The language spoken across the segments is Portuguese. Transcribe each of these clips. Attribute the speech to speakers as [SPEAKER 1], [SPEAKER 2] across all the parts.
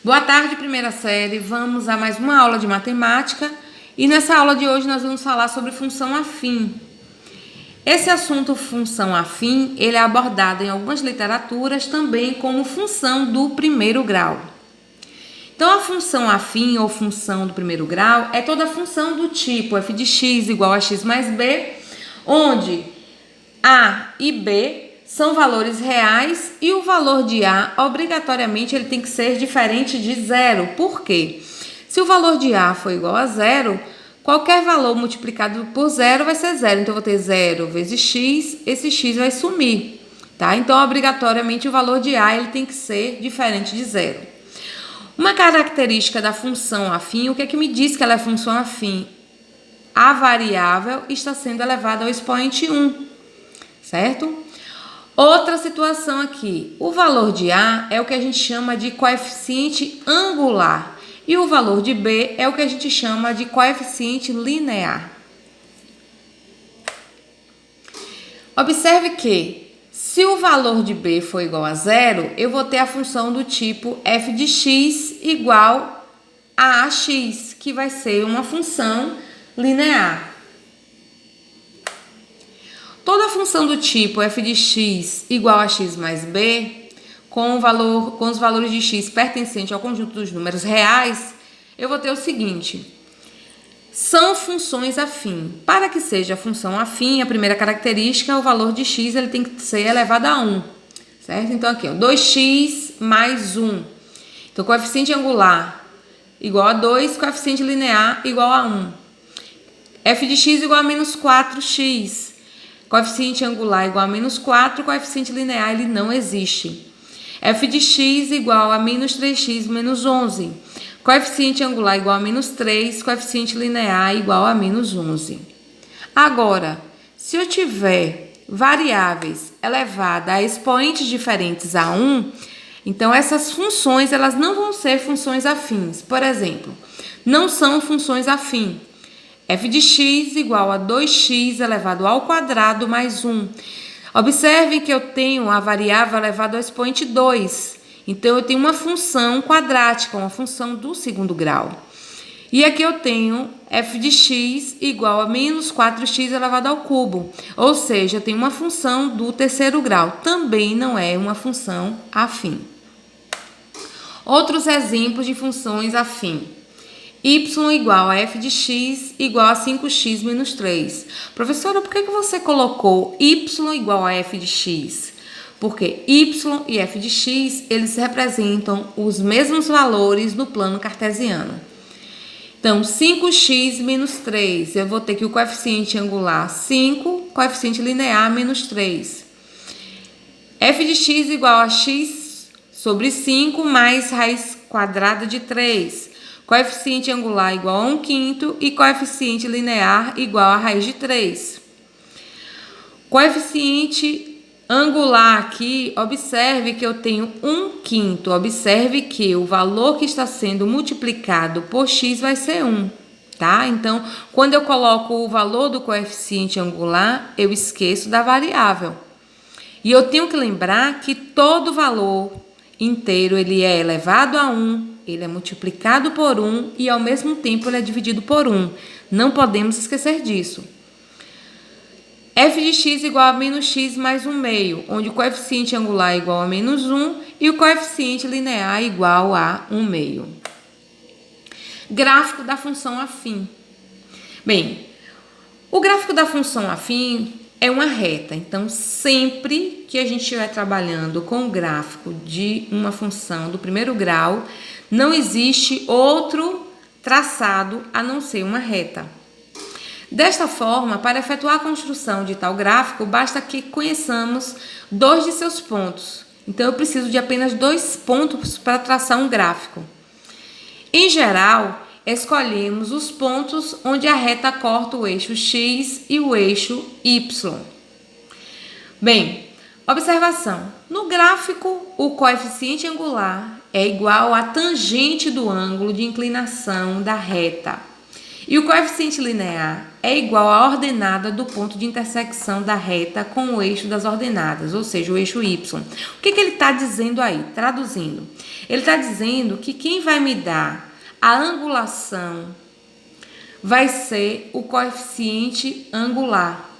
[SPEAKER 1] Boa tarde, primeira série. Vamos a mais uma aula de matemática e nessa aula de hoje nós vamos falar sobre função afim. Esse assunto, função afim, ele é abordado em algumas literaturas também como função do primeiro grau. Então, a função afim ou função do primeiro grau é toda função do tipo f de x igual a x mais b, onde a e b são valores reais e o valor de A, obrigatoriamente, ele tem que ser diferente de zero. Por quê? Se o valor de A for igual a zero, qualquer valor multiplicado por zero vai ser zero. Então, eu vou ter zero vezes x, esse x vai sumir, tá? Então, obrigatoriamente, o valor de A ele tem que ser diferente de zero. Uma característica da função afim, o que é que me diz que ela é função afim? A variável está sendo elevada ao expoente 1, certo? Outra situação aqui, o valor de A é o que a gente chama de coeficiente angular e o valor de B é o que a gente chama de coeficiente linear. Observe que, se o valor de B for igual a zero, eu vou ter a função do tipo f de x igual a ax, que vai ser uma função linear. Toda função do tipo f de x igual a x mais b, com os valores de x pertencentes ao conjunto dos números reais, eu vou ter o seguinte: são funções afim. Para que seja função afim, a primeira característica, o valor de x ele tem que ser elevado a 1, certo? Então, aqui, ó, 2x mais 1. Então, coeficiente angular igual a 2, coeficiente linear igual a 1. f de x igual a menos 4x. Coeficiente angular igual a menos 4, coeficiente linear ele não existe. f de x igual a menos 3x menos 11. Coeficiente angular igual a menos 3, coeficiente linear igual a menos 11. Agora, se eu tiver variáveis elevadas a expoentes diferentes a 1, então essas funções elas não vão ser funções afins. Por exemplo, não são funções afins. f de x igual a 2x elevado ao quadrado mais 1. Observe que eu tenho a variável elevada ao expoente 2. Então, eu tenho uma função quadrática, uma função do segundo grau. E aqui eu tenho f de x igual a menos 4x elevado ao cubo. Ou seja, eu tenho uma função do terceiro grau. Também não é uma função afim. Outros exemplos de funções afim. Y igual a f de x igual a 5x menos 3. Professora, por que você colocou y igual a f de x? Porque y e f de x, eles representam os mesmos valores no plano cartesiano. Então, 5x menos 3, eu vou ter que o coeficiente angular 5, coeficiente linear menos 3. f de x igual a x sobre 5 mais raiz quadrada de 3. Coeficiente angular igual a 1/5 e coeficiente linear igual a raiz de 3. Coeficiente angular aqui, observe que eu tenho 1/5. Observe que o valor que está sendo multiplicado por x vai ser 1, tá? Então, quando eu coloco o valor do coeficiente angular, eu esqueço da variável. E eu tenho que lembrar que todo valor inteiro ele é elevado a 1, ele é multiplicado por 1 e ao mesmo tempo ele é dividido por 1. Não podemos esquecer disso. f de x igual a menos x mais 1/2, onde o coeficiente angular é igual a menos 1 e o coeficiente linear é igual a 1/2. Gráfico da função afim. Bem, o gráfico da função afim é uma reta, então sempre que a gente estiver trabalhando com o gráfico de uma função do primeiro grau, não existe outro traçado a não ser uma reta. Desta forma, para efetuar a construção de tal gráfico, basta que conheçamos 2 de seus pontos. Então, eu preciso de apenas 2 pontos para traçar um gráfico. Em geral, escolhemos os pontos onde a reta corta o eixo x e o eixo y. Bem, observação. No gráfico, o coeficiente angular é igual à tangente do ângulo de inclinação da reta. E o coeficiente linear é igual à ordenada do ponto de intersecção da reta com o eixo das ordenadas, ou seja, o eixo y. O que ele está dizendo aí? Traduzindo. Ele está dizendo que quem vai me dar a angulação vai ser o coeficiente angular,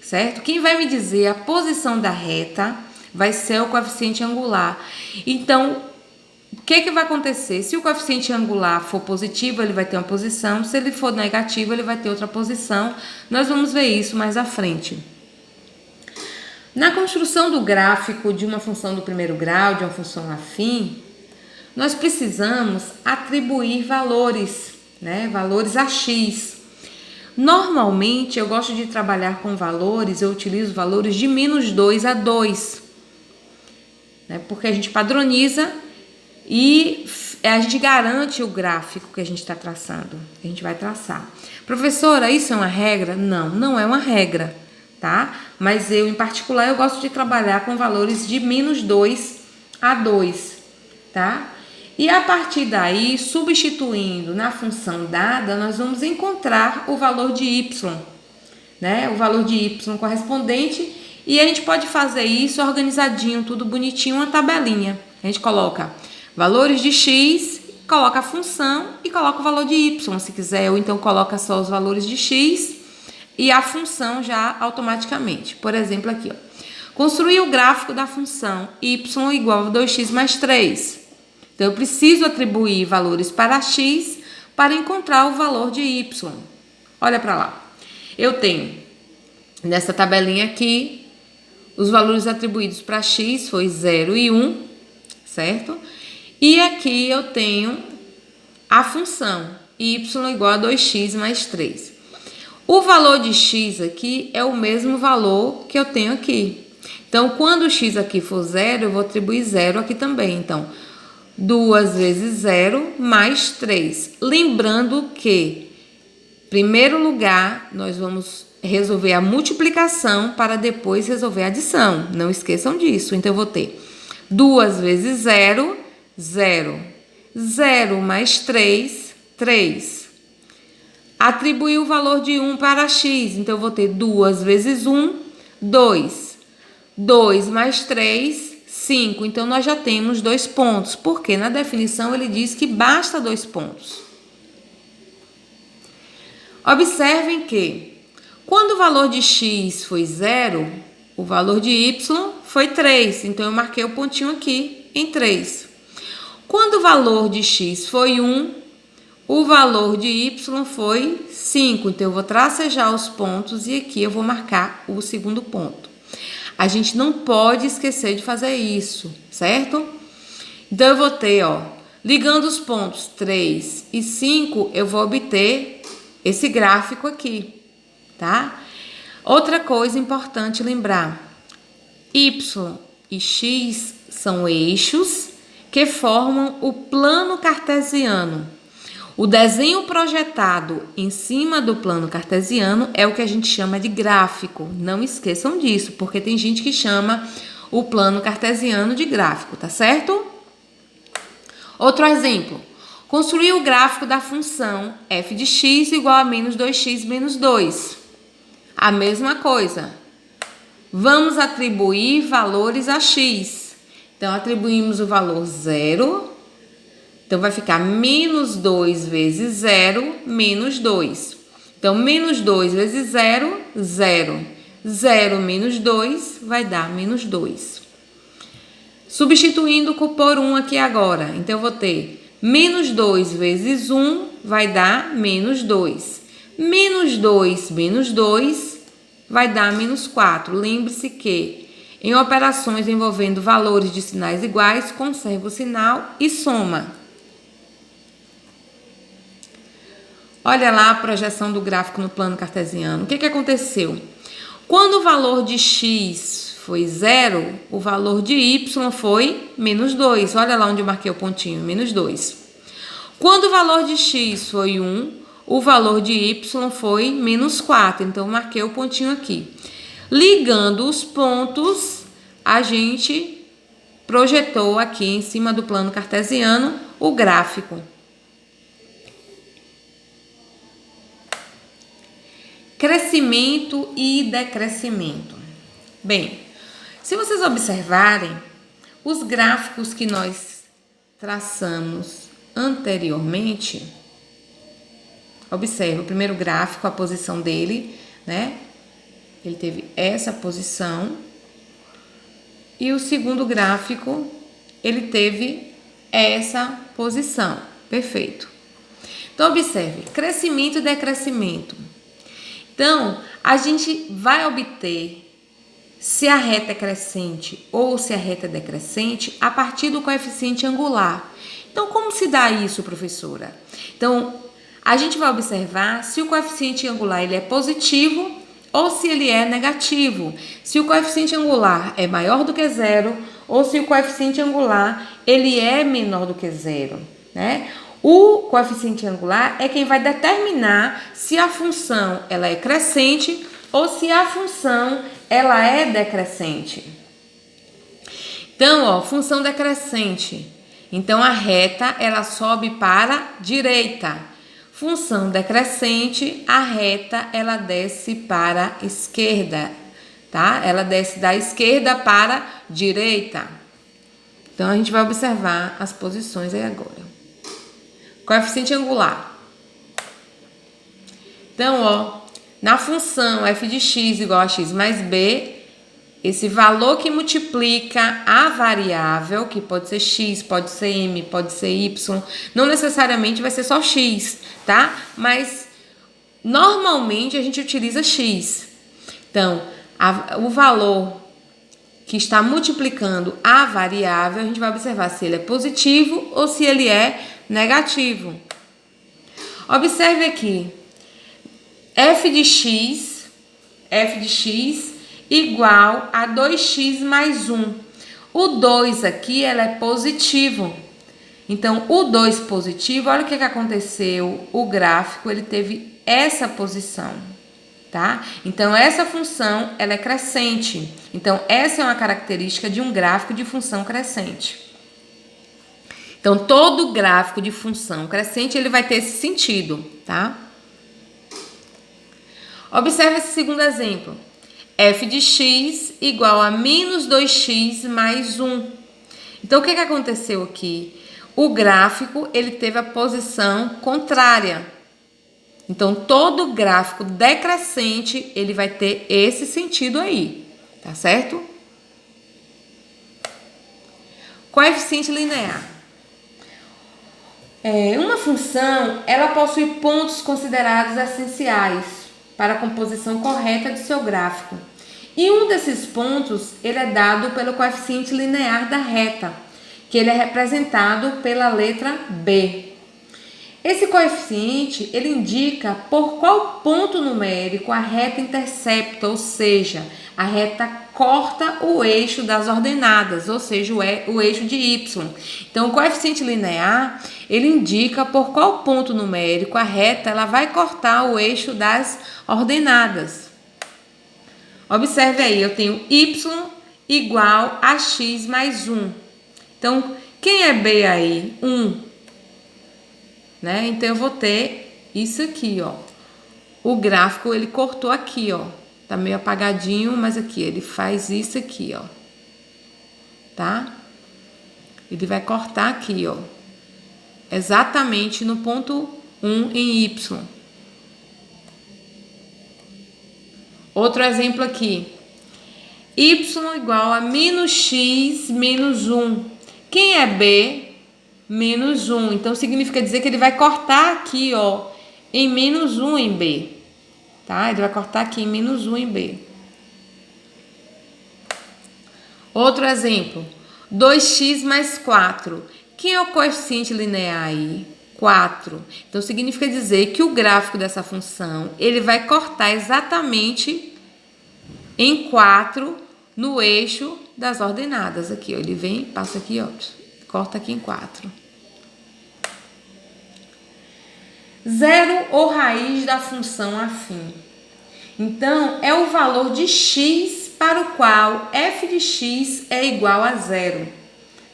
[SPEAKER 1] certo? Quem vai me dizer a posição da reta vai ser o coeficiente angular. Então, o que vai acontecer? Se o coeficiente angular for positivo, ele vai ter uma posição. Se ele for negativo, ele vai ter outra posição. Nós vamos ver isso mais à frente. Na construção do gráfico de uma função do primeiro grau, de uma função afim, nós precisamos atribuir valores, né? Valores a x. Normalmente, eu gosto de trabalhar com valores, eu utilizo valores de -2 a 2, né? Porque a gente padroniza e a gente garante o gráfico que a gente está traçando, que a gente vai traçar. Professora, isso é uma regra? Não, não é uma regra, tá? Mas eu, em particular, eu gosto de trabalhar com valores de -2 a 2, tá? E a partir daí, substituindo na função dada, nós vamos encontrar o valor de y, né? O valor de y correspondente, e a gente pode fazer isso organizadinho, tudo bonitinho, uma tabelinha. A gente coloca valores de x, coloca a função e coloca o valor de y, se quiser, ou então coloca só os valores de x e a função já automaticamente. Por exemplo, aqui, ó. Construir o gráfico da função y igual a 2x mais 3. Então, eu preciso atribuir valores para x para encontrar o valor de y. Olha para lá. Eu tenho, nessa tabelinha aqui, os valores atribuídos para x foi 0 e 1, certo? E aqui eu tenho a função y igual a 2x mais 3. O valor de x aqui é o mesmo valor que eu tenho aqui. Então, quando o x aqui for 0, eu vou atribuir 0 aqui também. Então, 2 vezes 0 mais 3. Lembrando que, em primeiro lugar, nós vamos resolver a multiplicação para depois resolver a adição. Não esqueçam disso. Então, eu vou ter 2 vezes 0, 0. 0 mais 3, 3. Atribuir o valor de 1 para x. Então, eu vou ter 2 vezes 1, 2. 2 mais 3, 5. Então, nós já temos 2 pontos. Porque na definição ele diz que basta 2 pontos. Observem que, quando o valor de x foi 0, o valor de y foi 3. Então, eu marquei o pontinho aqui em 3. Quando o valor de x foi 1, o valor de y foi 5. Então, eu vou tracejar os pontos e aqui eu vou marcar o segundo ponto. A gente não pode esquecer de fazer isso, certo? Então, eu vou ter, ó, ligando os pontos 3 e 5, eu vou obter esse gráfico aqui, tá? Outra coisa importante lembrar, y e x são eixos que formam o plano cartesiano. O desenho projetado em cima do plano cartesiano é o que a gente chama de gráfico. Não esqueçam disso, porque tem gente que chama o plano cartesiano de gráfico, tá certo? Outro exemplo. Construir o gráfico da função f de x igual a menos 2x menos 2. A mesma coisa. Vamos atribuir valores a x. Então, atribuímos o valor 0. Então, vai ficar menos 2 vezes 0, menos 2. Então, menos 2 vezes 0, 0. 0 menos 2 vai dar menos 2. Substituindo por 1 aqui agora. Então, eu vou ter menos 2 vezes 1 vai dar menos 2. Menos 2 menos 2 vai dar menos 4. Lembre-se que em operações envolvendo valores de sinais iguais, conserva o sinal e soma. Olha lá a projeção do gráfico no plano cartesiano. O que aconteceu? Quando o valor de x foi 0, o valor de y foi menos 2. Olha lá onde eu marquei o pontinho, menos 2. Quando o valor de x foi 1, o valor de y foi menos 4. Então, eu marquei o pontinho aqui. Ligando os pontos, a gente projetou aqui em cima do plano cartesiano o gráfico. crescimento e decrescimento. Bem, se vocês observarem, os gráficos que nós traçamos anteriormente, observe o primeiro gráfico, a posição dele, né? Ele teve essa posição. E o segundo gráfico, ele teve essa posição. Perfeito. Então, observe, crescimento e decrescimento. Então, a gente vai obter se a reta é crescente ou se a reta é decrescente a partir do coeficiente angular. Então, como se dá isso, professora? Então, a gente vai observar se o coeficiente angular ele é positivo ou se ele é negativo. Se o coeficiente angular é maior do que zero ou se o coeficiente angular ele é menor do que zero, né? O coeficiente angular é quem vai determinar se a função ela é crescente ou se a função ela é decrescente. Então, ó, função decrescente. Então, a reta ela sobe para a direita. Função decrescente, a reta ela desce para a esquerda, tá? Ela desce da esquerda para a direita. Então, a gente vai observar as posições aí agora. Coeficiente angular. Então, ó, na função f de x igual a x mais b, esse valor que multiplica a variável, que pode ser x, pode ser m, pode ser y, não necessariamente vai ser só x, tá? Mas normalmente a gente utiliza x. Então, o valor que está multiplicando a variável, a gente vai observar se ele é positivo ou se ele é negativo. Observe aqui, f de x igual a 2x mais 1. O 2 aqui, ela é positivo. Então, o 2 positivo, olha o que aconteceu. O gráfico, ele teve essa posição, tá? Então, essa função, ela é crescente. Então, essa é uma característica de um gráfico de função crescente. Então, todo gráfico de função crescente, ele vai ter esse sentido, tá? Observe esse segundo exemplo. F de x igual a menos 2x mais 1. Então, o que aconteceu aqui? O gráfico, ele teve a posição contrária. Então, todo gráfico decrescente, ele vai ter esse sentido aí, tá certo? Coeficiente linear. Uma função, ela possui pontos considerados essenciais para a composição correta do seu gráfico. E um desses pontos, ele é dado pelo coeficiente linear da reta, que ele é representado pela letra B. Esse coeficiente, ele indica por qual ponto numérico a reta intercepta, ou seja, a reta corta o eixo das ordenadas, ou seja, o eixo de y. Então, o coeficiente linear, ele indica por qual ponto numérico a reta ela vai cortar o eixo das ordenadas. Observe aí, eu tenho y igual a x mais 1. Então, quem é b aí? 1. Né? Então, eu vou ter isso aqui, ó. O gráfico, ele cortou aqui, ó. Tá meio apagadinho, mas aqui, ele faz isso aqui, ó. Tá? Ele vai cortar aqui, ó. Exatamente no ponto 1 em y. Outro exemplo aqui. Y igual a menos x menos 1. Quem é b? Menos 1. Então, significa dizer que ele vai cortar aqui, ó, em menos 1 em B. Tá? Ele vai cortar aqui em menos 1 em B. Outro exemplo. 2x mais 4. Quem é o coeficiente linear aí? 4. Então, significa dizer que o gráfico dessa função, ele vai cortar exatamente em 4 no eixo das ordenadas. Aqui, ó, ele vem, passa aqui, ó, corta aqui em 4. Zero ou raiz da função afim. Então, é o valor de x para o qual f de x é igual a zero,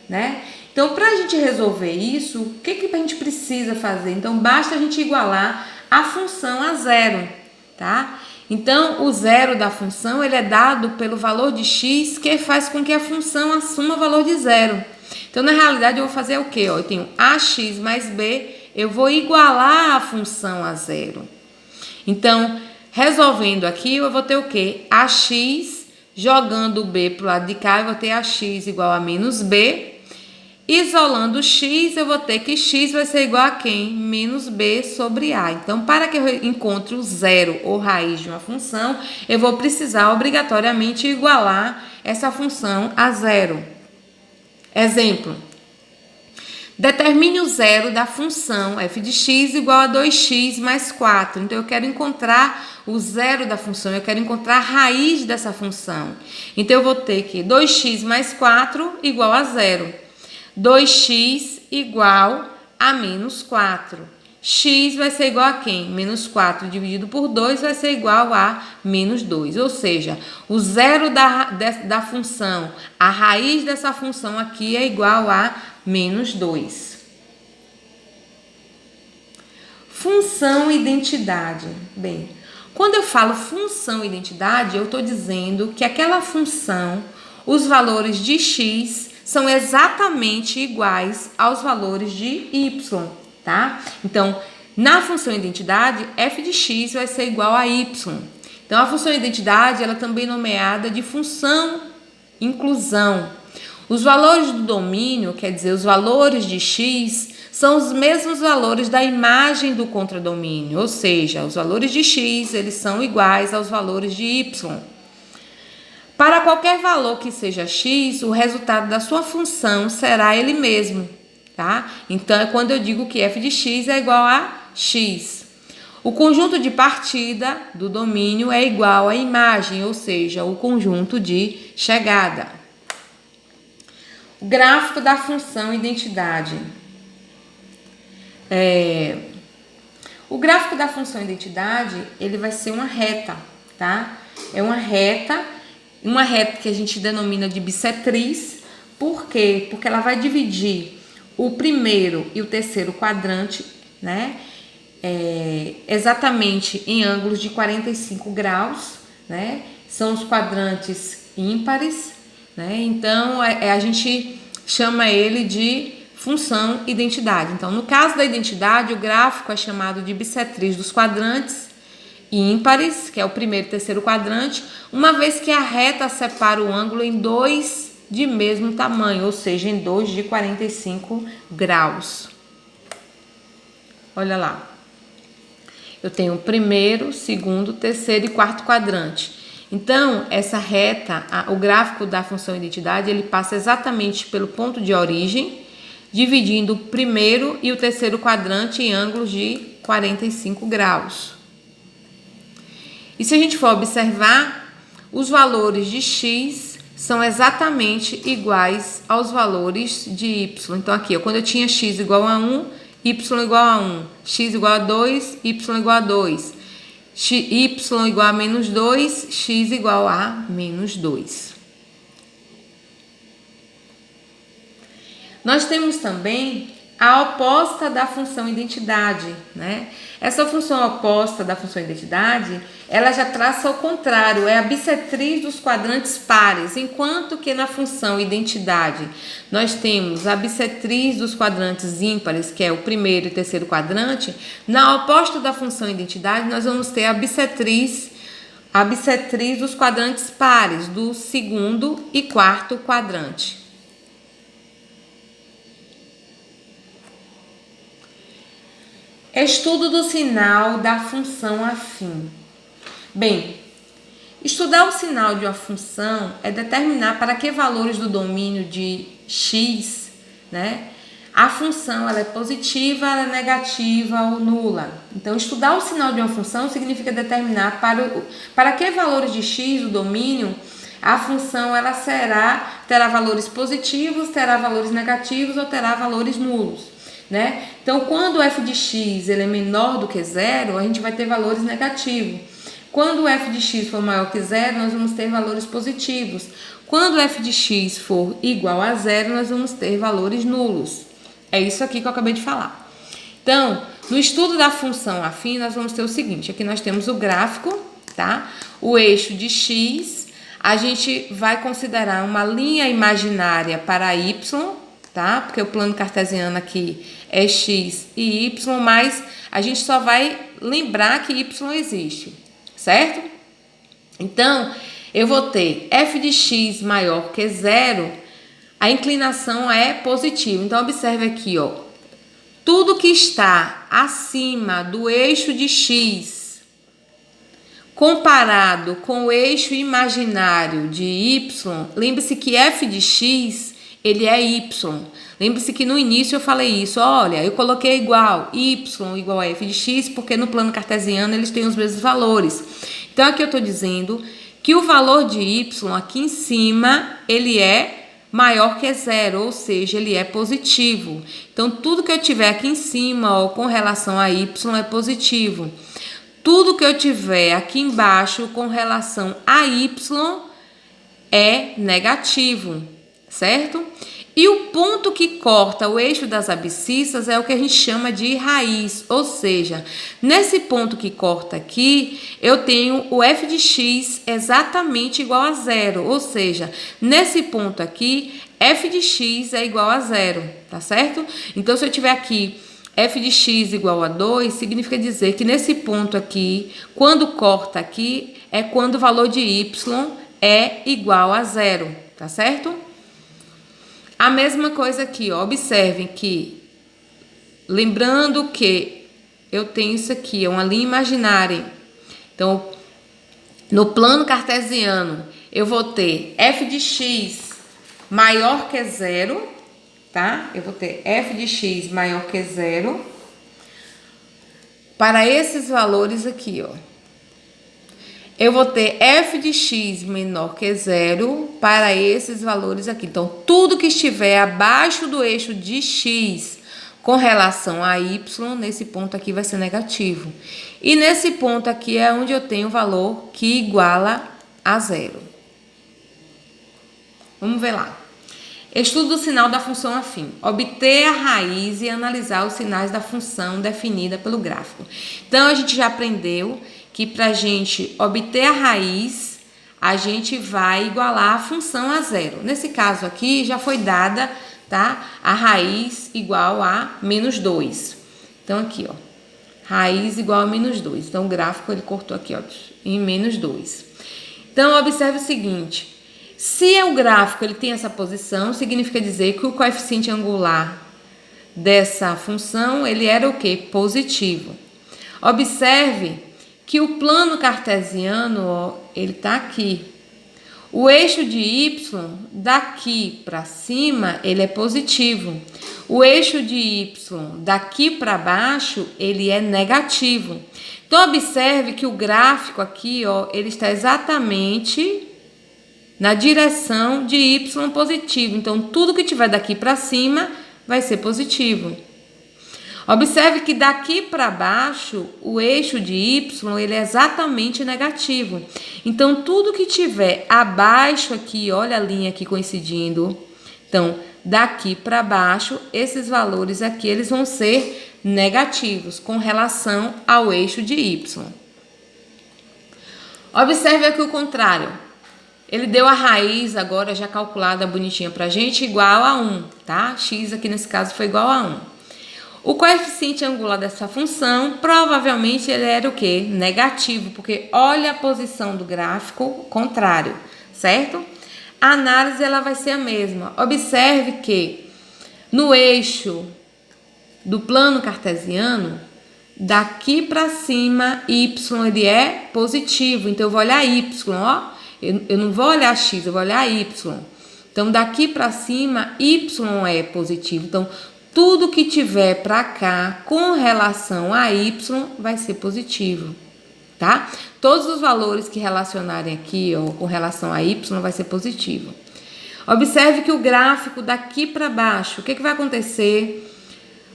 [SPEAKER 1] né? Então, para a gente resolver isso, o que a gente precisa fazer? Então, basta a gente igualar a função a zero, tá? Então, o zero da função ele é dado pelo valor de x, que faz com que a função assuma o valor de zero. Então, na realidade, eu vou fazer o quê? Eu tenho ax mais b, eu vou igualar a função a zero. Então, resolvendo aqui, eu vou ter o quê? Ax, jogando o b para o lado de cá, eu vou ter ax igual a menos b. Isolando x, eu vou ter que x vai ser igual a quem? Menos b sobre a. Então, para que eu encontre o zero ou raiz de uma função, eu vou precisar obrigatoriamente igualar essa função a zero. Exemplo. Determine o zero da função f de x igual a 2x mais 4. Então, eu quero encontrar o zero da função, eu quero encontrar a raiz dessa função. Então, eu vou ter que 2x mais 4 igual a zero. 2x igual a menos 4. X vai ser igual a quem? Menos 4 dividido por 2 vai ser igual a menos 2. Ou seja, o zero da função, a raiz dessa função aqui é igual a menos 2. Função identidade. Bem, quando eu falo função identidade, eu estou dizendo que aquela função, os valores de x são exatamente iguais aos valores de y, tá? Então, na função identidade, f de x vai ser igual a y. Então, a função identidade, ela também é nomeada de função inclusão. Os valores do domínio, quer dizer, os valores de x, são os mesmos valores da imagem do contradomínio, ou seja, os valores de x, eles são iguais aos valores de y. Para qualquer valor que seja x, o resultado da sua função será ele mesmo, tá? Então, é quando eu digo que f de x é igual a x. O conjunto de partida do domínio é igual à imagem, ou seja, o conjunto de chegada. O gráfico da função identidade. O gráfico da função identidade, ele vai ser uma reta, tá? É uma reta que a gente denomina de bissetriz. Por quê? Porque ela vai dividir o primeiro e o terceiro quadrante, né? Exatamente em ângulos de 45 graus, né? São os quadrantes ímpares, né? Então, a gente chama ele de função identidade. Então, no caso da identidade, o gráfico é chamado de bissetriz dos quadrantes ímpares, que é o primeiro e terceiro quadrante, uma vez que a reta separa o ângulo em dois de mesmo tamanho, ou seja, em dois de 45 graus. Olha lá. Eu tenho o primeiro, segundo, terceiro e quarto quadrante. Então, essa reta, o gráfico da função identidade, ele passa exatamente pelo ponto de origem, dividindo o primeiro e o terceiro quadrante em ângulos de 45 graus. E se a gente for observar, os valores de x são exatamente iguais aos valores de y. Então, aqui, quando eu tinha x igual a 1, y igual a 1, x igual a 2, y igual a 2, y igual a menos 2, x igual a menos 2. Nós temos também a oposta da função identidade, né? Essa função oposta da função identidade, ela já traça ao contrário, é a bissetriz dos quadrantes pares, enquanto que na função identidade nós temos a bissetriz dos quadrantes ímpares, que é o primeiro e terceiro quadrante. Na oposta da função identidade, nós vamos ter a bissetriz dos quadrantes pares, do segundo e quarto quadrante. Estudo do sinal da função afim. Bem, estudar o sinal de uma função é determinar para que valores do domínio de x, né, a função ela é positiva, ela é negativa ou nula. Então, estudar o sinal de uma função significa determinar para que valores de x do domínio a função ela terá valores positivos, terá valores negativos ou terá valores nulos. Né? Então, quando o f de x ele é menor do que zero, a gente vai ter valores negativos. Quando o f de x for maior que zero, nós vamos ter valores positivos. Quando o f de x for igual a zero, nós vamos ter valores nulos. É isso aqui que eu acabei de falar. Então, no estudo da função afim, nós vamos ter o seguinte. Aqui nós temos o gráfico, tá? O eixo de x, a gente vai considerar uma linha imaginária para y, tá? Porque o plano cartesiano aqui é x e y, mas a gente só vai lembrar que y existe, certo? Então, eu vou ter f de x maior que zero, a inclinação é positiva. Então, observe aqui, ó, tudo que está acima do eixo de x, comparado com o eixo imaginário de y, lembre-se que f de x, ele é y. Lembre-se que no início eu falei isso, olha, eu coloquei igual, y igual a f de x, porque no plano cartesiano eles têm os mesmos valores. Então, aqui eu estou dizendo que o valor de y aqui em cima, ele é maior que zero, ou seja, ele é positivo. Então, tudo que eu tiver aqui em cima, ó, com relação a y, é positivo. Tudo que eu tiver aqui embaixo, com relação a y, é negativo, certo? E o ponto que corta o eixo das abscissas é o que a gente chama de raiz, ou seja, nesse ponto que corta aqui, eu tenho o f de x exatamente igual a zero, ou seja, nesse ponto aqui, f de x é igual a zero, tá certo? Então, se eu tiver aqui f de x igual a 2, significa dizer que nesse ponto aqui, quando corta aqui, é quando o valor de y é igual a zero, tá certo? A mesma coisa aqui, ó, observem que, lembrando que eu tenho isso aqui, é uma linha imaginária. Então, no plano cartesiano, eu vou ter f de x maior que zero, tá? Eu vou ter f de x maior que zero para esses valores aqui, ó. Eu vou ter f de x menor que zero para esses valores aqui. Então, tudo que estiver abaixo do eixo de x com relação a y, nesse ponto aqui vai ser negativo. E nesse ponto aqui é onde eu tenho o valor que iguala a zero. Vamos ver lá. Estudo do sinal da função afim. Obter a raiz e analisar os sinais da função definida pelo gráfico. Então, a gente já aprendeu que para a gente obter a raiz, a gente vai igualar a função a zero. Nesse caso aqui, já foi dada, tá? A raiz igual a menos 2. Então, aqui, ó. Raiz igual a menos 2. Então, o gráfico, ele cortou aqui, ó, em menos 2. Então, observe o seguinte. Se o gráfico ele tem essa posição, significa dizer que o coeficiente angular dessa função, ele era o quê? Positivo. Observe que o plano cartesiano, ó, ele tá aqui. O eixo de y, daqui para cima, ele é positivo. O eixo de y, daqui para baixo, ele é negativo. Então, observe que o gráfico aqui, ó, ele está exatamente na direção de y positivo. Então, tudo que tiver daqui para cima vai ser positivo. Observe que daqui para baixo, o eixo de y, ele é exatamente negativo. Então, tudo que tiver abaixo aqui, olha a linha aqui coincidindo. Então, daqui para baixo, esses valores aqui, eles vão ser negativos com relação ao eixo de y. Observe aqui o contrário. Ele deu a raiz agora já calculada bonitinha pra gente, igual a 1, tá? X aqui nesse caso foi igual a 1. O coeficiente angular dessa função, provavelmente ele era o quê? Negativo, porque olha a posição do gráfico contrário, certo? A análise ela vai ser a mesma. Observe que no eixo do plano cartesiano, daqui para cima, y ele é positivo. Então, eu vou olhar y, ó. Eu não vou olhar x, eu vou olhar y. Então, daqui para cima, y é positivo. Então, tudo que tiver para cá com relação a y vai ser positivo, tá? Todos os valores que relacionarem aqui, ó, com relação a y vai ser positivo. Observe que o gráfico daqui para baixo, o que vai acontecer?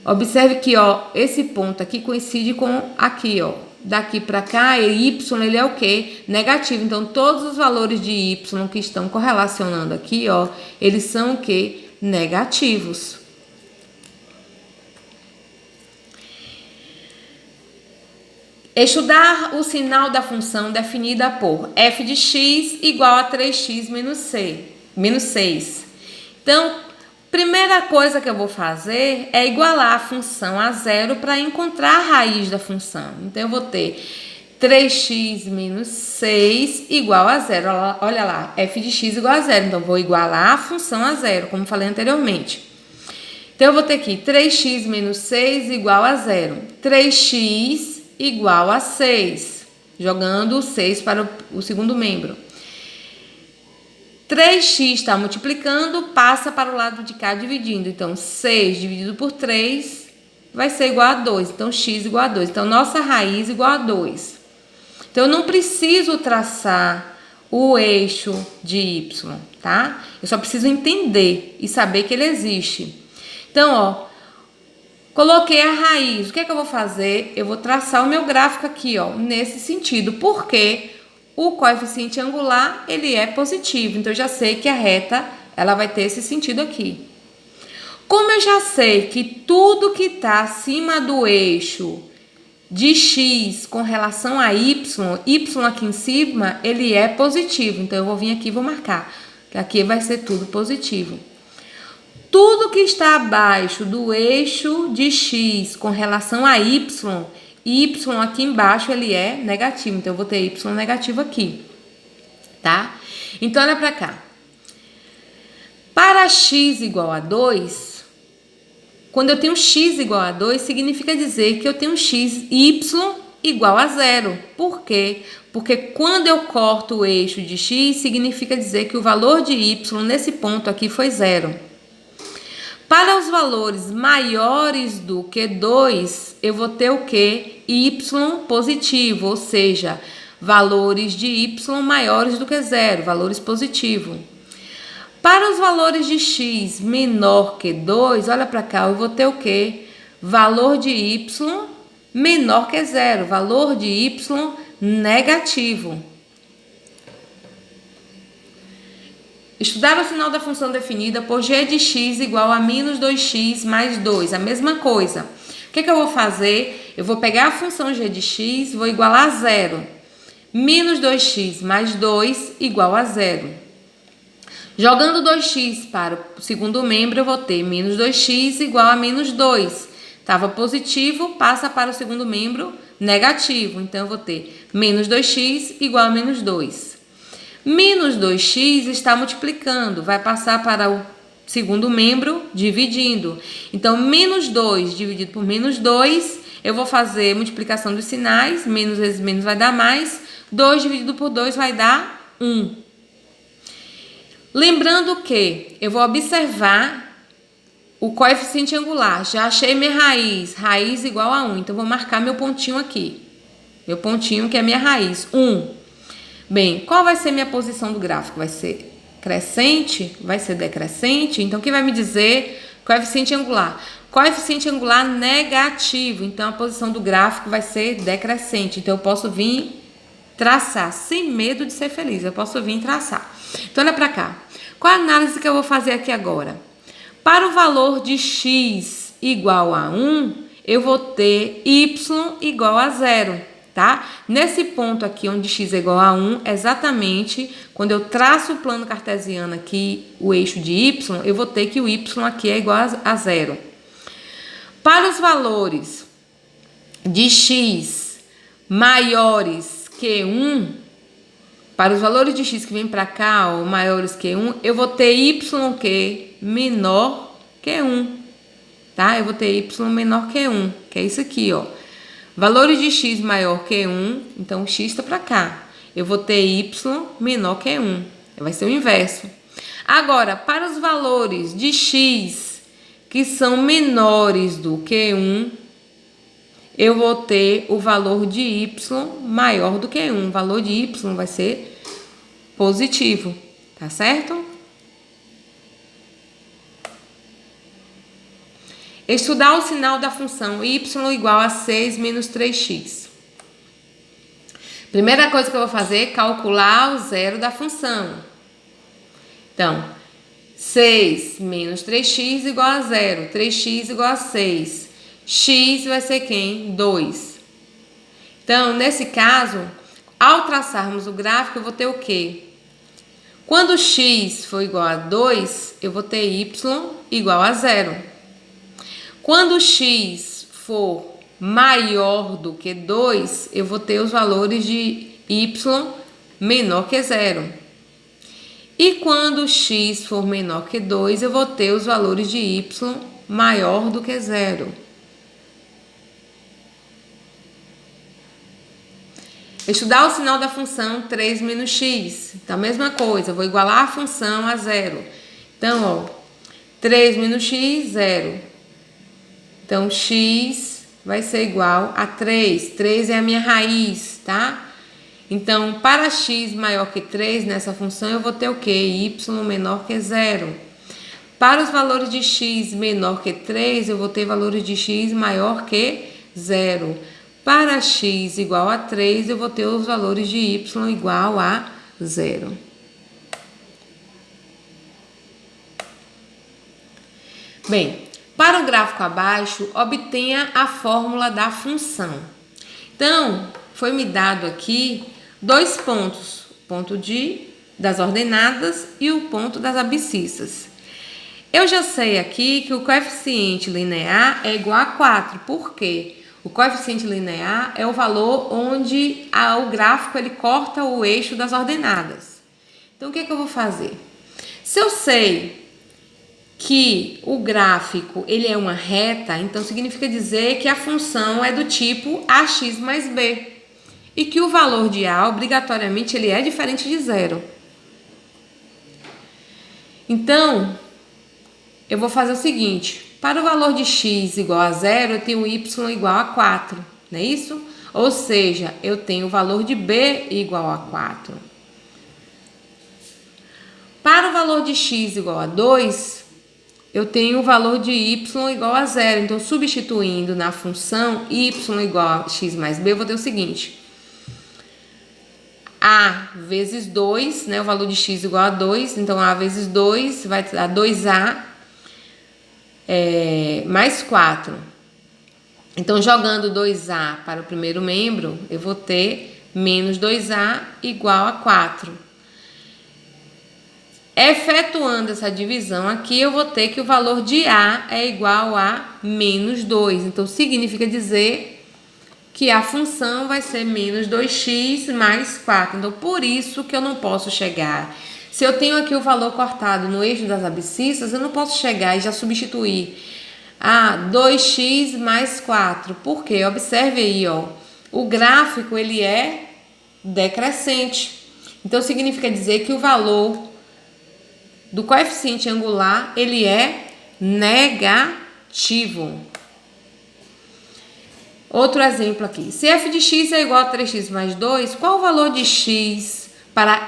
[SPEAKER 1] Observe que, ó, esse ponto aqui coincide com aqui, ó. Daqui para cá, y ele é o quê? Negativo. Então, todos os valores de y que estão correlacionando aqui, ó, eles são o quê? Negativos. Estudar o sinal da função definida por f de x igual a 3x menos 6. Então, primeira coisa que eu vou fazer é igualar a função a zero para encontrar a raiz da função. Então, eu vou ter 3x menos 6 igual a zero. Olha lá, f de x igual a zero. Então, eu vou igualar a função a zero, como falei anteriormente. Então, eu vou ter aqui 3x menos 6 igual a zero. 3x igual a 6, jogando o 6 para o segundo membro. 3x está multiplicando, passa para o lado de cá dividindo. Então, 6 dividido por 3 vai ser igual a 2. Então, x igual a 2. Então, nossa raiz igual a 2. Então, eu não preciso traçar o eixo de y, tá? Eu só preciso entender e saber que ele existe. Então, ó, coloquei a raiz. O que é que eu vou fazer? Eu vou traçar o meu gráfico aqui, ó, nesse sentido. Porque o coeficiente angular, ele é positivo. Então, eu já sei que a reta, ela vai ter esse sentido aqui. Como eu já sei que tudo que está acima do eixo de x com relação a y aqui em cima, ele é positivo. Então, eu vou vir aqui e vou marcar. Que aqui vai ser tudo positivo. Tudo que está abaixo do eixo de x com relação a y aqui embaixo ele é negativo. Então, eu vou ter y negativo aqui, tá? Então, olha para cá. Para x igual a 2, quando eu tenho x igual a 2, significa dizer que eu tenho y igual a zero. Por quê? Porque quando eu corto o eixo de x, significa dizer que o valor de y nesse ponto aqui foi zero. Para os valores maiores do que 2, eu vou ter o quê? Y positivo, ou seja, valores de y maiores do que zero, valores positivos. Para os valores de x menor que 2, olha para cá, eu vou ter o quê? Valor de y menor que zero, valor de y negativo. Estudar o sinal da função definida por g de x igual a menos 2x mais 2. A mesma coisa. O que eu vou fazer? Eu vou pegar a função g de x, vou igualar a zero. Menos 2x mais 2 igual a zero. Jogando 2x para o segundo membro, eu vou ter menos 2x igual a menos 2. Estava positivo, passa para o segundo membro negativo. Então, eu vou ter menos 2x igual a menos 2. Menos 2x está multiplicando, vai passar para o segundo membro dividindo. Então, menos 2 dividido por menos 2, eu vou fazer multiplicação dos sinais, menos vezes menos vai dar mais, 2 dividido por 2 vai dar 1. Lembrando que eu vou observar o coeficiente angular, já achei minha raiz igual a 1, então vou marcar meu pontinho aqui. Meu pontinho que é minha raiz, 1. Bem, qual vai ser minha posição do gráfico? Vai ser crescente? Vai ser decrescente? Então, o que vai me dizer coeficiente angular? Coeficiente angular negativo. Então, a posição do gráfico vai ser decrescente. Então, eu posso vir traçar, sem medo de ser feliz. Eu posso vir traçar. Então, olha para cá. Qual a análise que eu vou fazer aqui agora? Para o valor de x igual a 1, eu vou ter y igual a 0. Tá? Nesse ponto aqui, onde x é igual a 1, exatamente quando eu traço o plano cartesiano aqui, o eixo de y, eu vou ter que o y aqui é igual a 0. Para os valores de x maiores que 1, para os valores de x que vem para cá, ou maiores que 1, eu vou ter y que menor que 1. Tá? Eu vou ter y menor que 1, que é isso aqui, ó. Valores de x maior que 1, então o x está para cá. Eu vou ter y menor que 1. Vai ser o inverso. Agora, para os valores de x que são menores do que 1, eu vou ter o valor de y maior do que 1. O valor de y vai ser positivo, tá certo? Estudar o sinal da função y igual a 6 menos 3x. Primeira coisa que eu vou fazer é calcular o zero da função. Então, 6 menos 3x igual a 0. 3x igual a 6. X vai ser quem? 2. Então, nesse caso, ao traçarmos o gráfico, eu vou ter o quê? Quando x for igual a 2, eu vou ter y igual a 0. Quando x for maior do que 2, eu vou ter os valores de y menor que 0. E quando x for menor que 2, eu vou ter os valores de y maior do que 0. Estudar o sinal da função 3 menos x. Então, a mesma coisa, eu vou igualar a função a 0. Então, 3 menos x, 0. Então, x vai ser igual a 3. 3 é a minha raiz, tá? Então, para x maior que 3, nessa função, eu vou ter o quê? Y menor que 0. Para os valores de x menor que 3, eu vou ter valores de x maior que 0. Para x igual a 3, eu vou ter os valores de y igual a 0. Bem, para o gráfico abaixo, obtenha a fórmula da função. Então, foi me dado aqui 2 pontos, o ponto das ordenadas e o ponto das abscissas. Eu já sei aqui que o coeficiente linear é igual a 4, por quê? O coeficiente linear é o valor onde o gráfico ele corta o eixo das ordenadas. Então, o que eu vou fazer? Se eu sei que o gráfico ele é uma reta, então significa dizer que a função é do tipo ax mais b. E que o valor de a, obrigatoriamente, ele é diferente de 0. Então, eu vou fazer o seguinte. Para o valor de x igual a 0, eu tenho y igual a 4, não é isso? Ou seja, eu tenho o valor de b igual a 4. Para o valor de x igual a 2, eu tenho o valor de y igual a 0. Então, substituindo na função y igual a x mais b, eu vou ter o seguinte. A vezes 2, né? O valor de x igual a 2. Então, a vezes 2 vai dar 2a mais 4. Então, jogando 2a para o primeiro membro, eu vou ter menos 2a igual a 4. Efetuando essa divisão aqui, eu vou ter que o valor de a é igual a menos 2. Então, significa dizer que a função vai ser menos 2x mais 4. Então, por isso que eu não posso chegar. Se eu tenho aqui o valor cortado no eixo das abscissas, eu não posso chegar e já substituir 2x mais 4. Por quê? Observe aí, ó. O gráfico, ele é decrescente. Então, significa dizer que o valor do coeficiente angular, ele é negativo. Outro exemplo aqui. Se f de x é igual a 3x mais 2, qual o valor de x para